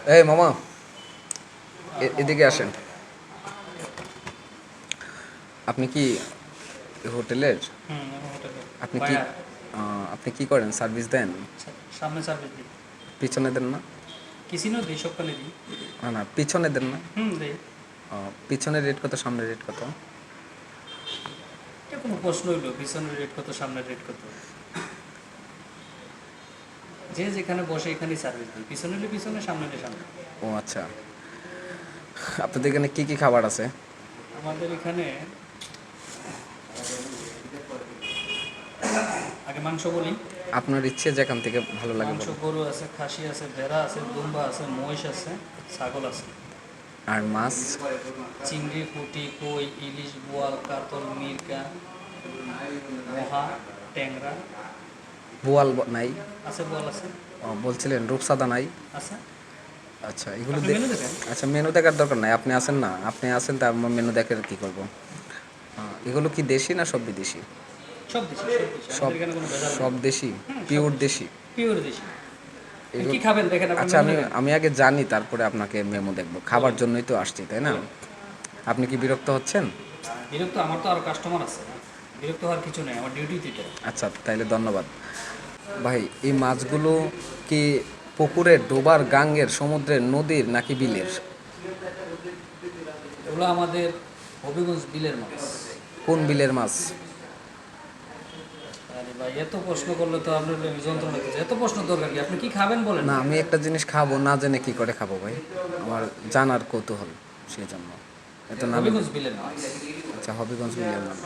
এই মামা, এদিকে আসেন। আপনি কি হোটেলের? হুম, আমি হোটেলে আপনি কি ভাইয়া আপনি কি করেন? সার্ভিস দেন? সামনে সার্ভিস দিই। পিছনে দেন না? কিসিনও দিই, সবখানে দিই। না না, পিছনে দেন না? দিই। পিছনের রেট কত, সামনের রেট কত? এটা কোনো প্রশ্ন হইলো? পিছনের রেট কত, সামনের রেট কত? যে যেখানে বসে এখানেই সার্ভিস দিই। পিছনে হলে পিছনে, সামনে হলে সামনে। ও আচ্ছা, আপনাদের এখানে কি কি খাবার আছে? আমাদের এখানে আগে মাংস বলি। আপনার ইচ্ছে যেখান থেকে ভালো লাগে মাংস বলুন। গরু আছে, খাসি আছে, ভেড়া আছে, দুম্বা আছে, মহিষ আছে, ছাগল আছে। আর মাছ? চিংড়ি, পুঁটি, কই, ইলিশ, বোয়াল, কাতল, মিরকা, মহা, ট্যাংরা বোয়াল নাই? আছে, বোয়াল আছে। বলছিলেন রূপসাদা নাই? আছে। আচ্ছা, এগুলো আপনি মেনু দেখেন। আচ্ছা, মেনু দেখার দরকার নাই, আপনি আসেন না, আপনি আসেন তা আমার মেনু দেখে কী করবো? এগুলো কি দেশি না সব বিদেশি? সব দেশি, সব দেশি। সব আমাদের এখানে কোনো ভেজাল নেই। সব দেশি? হুম, সব পিওর দেশি। দেশি? পিওর দেশি। আপনি এগুলো কি খাবেন দেখেন, আপনি আচ্ছা, মেনু আমি দেখেন। আমি আগে জানি, তারপরে আপনাকে মেমো দেখবো। খাবার বলেন। জন্যই তো আসছি, তাই না? বলেন। আপনি কি বিরক্ত হচ্ছেন? বিরক্ত? আমার তো আরো কাস্টমার আছে। বিরক্ত হওয়ার কিছু নেই, আমার ডিউটি দিতে। আচ্ছা, তাইলে ধন্যবাদ। ভাই, এই মাছগুলো কি পুকুরের, ডোবার, গাঙ্গের, সমুদ্রের, নদীর নাকি বিলের? এগুলো আমাদের হবিগঞ্জ বিলের মাছ। কোন বিলের মাছ? আরে ভাই, এত প্রশ্ন করলে তো আপনার যন্ত্রণা হচ্ছে। এত প্রশ্ন দরকার কি? আপনি কি খাবেন বলেন না, না। আমি একটা জিনিস খাবো, না জেনে কি করে খাবো ভাই? আমার জানার কৌতূহল, সেই জন্য। এত নামি। হবিগঞ্জ বিলের মাছ। আচ্ছা, হবিগঞ্জ বিলের মাছ।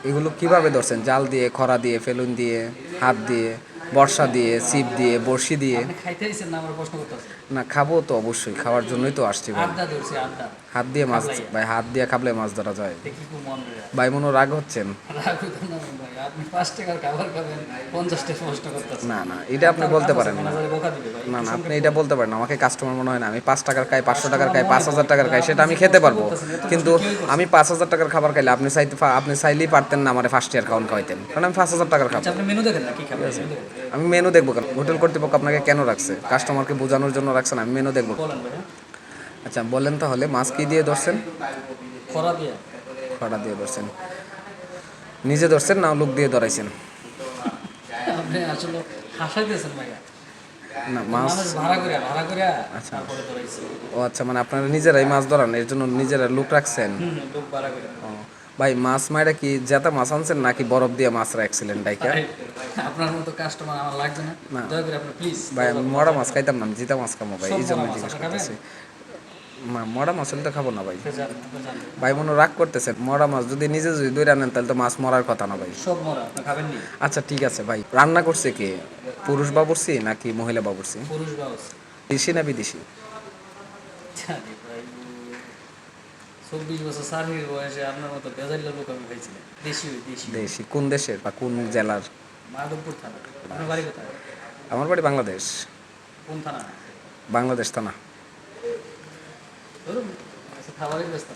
এগুলো কিভাবে ধরছেন? জাল দিয়ে, খরা দিয়ে, ফেলুন দিয়ে, হাত দিয়ে, বর্ষা দিয়ে, ছিপ দিয়ে, বড়শি দিয়ে? আপনি খাইতে আইছেন না আমার প্রশ্ন করতেছেন? না, খাবো তো অবশ্যই, খাওয়ার জন্যই তো আসছি ভাই। আড্ডা ধরছি, আড্ডা। হাত দিয়ে মাছ? খাবলাইয়া। ভাই, হাত দিয়ে খাবলে মাছ ধরা যায়? দেখি খুব মন রে। ভাই, মনে রাগ হচ্ছেন? রাখো তো না ভাই, আপনি 5 টাকার খাবার খাবেন, 50 টাকা নষ্ট করতেছেন। না না, এটা আপনি বলতে পারেন না। ম্যানেজারে বকা দিবে ভাই। না একটু না, আপনি সংক্ষেপ এটা বলেন। বলতে পারেন না। আমাকে কাস্টমার মনে হয় না। আমি 5 টাকার খাই, 500 টাকার খাই, কাস্টমার মনে 5,000 টাকার হয়, খাই, সেটা আপনি আমি যে খেতে কষ্ট পারবো। করতেছেন, এত কিন্তু কষ্ট কেউই করছে আমি না। 5,000 টাকার খাবার খাইলে আপনি চাইলেই পারতেন না আমার ফার্স্ট ইয়ার খাওয়ান খাওয়াইতেন, কারণ আমি 5,000 টাকার খাবো। আচ্ছা, আপনি মেনু দেখেন না, কি খাবেন মেনু দেখেন। আমি মেনু দেখবো কেন? হোটেল কর্তৃপক্ষ আপনাকে কেন রাখছে? কাস্টমারকে বোঝানোর জন্য রাখছে না, আমি মেনু দেখবো। বলেন ভাই। আচ্ছা, বলেন তাহলে, মাছ কি দিয়ে ধরছেন? খরা দিয়া। খড়া দিয়ে ধরছেন? নিজে ধরছেন না লোক দিয়ে ধরাইছেন? আপনি আসলে হাসাইতেছেন ভাইয়া। না, মাছ। মানুষ ভাড়া করে আচ্ছা। তারপরে ধরাইছে। ও আচ্ছা, মানে আপনারা নিজেরাই মাছ ধরান, এর জন্য নিজেরা লোক রাখছেন? লোক ভাড়া করে। ও ভাই, মাছ মাইরা কি জেতা মাছ আনছেন নাকি বরফ দিয়ে মাছ রাখছিলেন ডাইকা? আরে, আপনার মতো কাস্টমার আমার লাগবে না। না দয়া করে আপনি প্লিজ। ভাই, আমি মরা মাছ খাইতাম না, আমি জিতা মাছ খাবো ভাই, সব এই জন্য মরা মাছ জিজ্ঞেস আপনি খাবেন? করতেছি। মরা মাছ হলে তো খাবো না ভাই। আপনি জান, আপনি জান। ভাই, মনে রাগ করতেছেন? মরা মাছ যদি নিজে যদি ধরে আনেন তাহলে তো মাছ মরার কথা না ভাই। সব মরা, আপনি খাবেন নি? আচ্ছা ঠিক আছে ভাই, রান্না করছে কে? পুরুষ বাবুর্চি নাকি মহিলা বাবুর্চি? পুরুষ বাউস। দেশি না বিদেশি? জানি ভাই, 24 বছর সার্ভিস বয়সে আপনার মতো বেজাইলা লোক আমি পাইছিলাম। দেশি ওই দেশি। দেশি কোন দেশের বা কোন জেলার? মাধবপুর থানা। আপনার বাড়ি কোথায়? আমার বাড়ি বাংলাদেশ। কোন থানা? বাংলাদেশ থানা। ধরুন, আচ্ছা, খাবারই ব্যস্ত।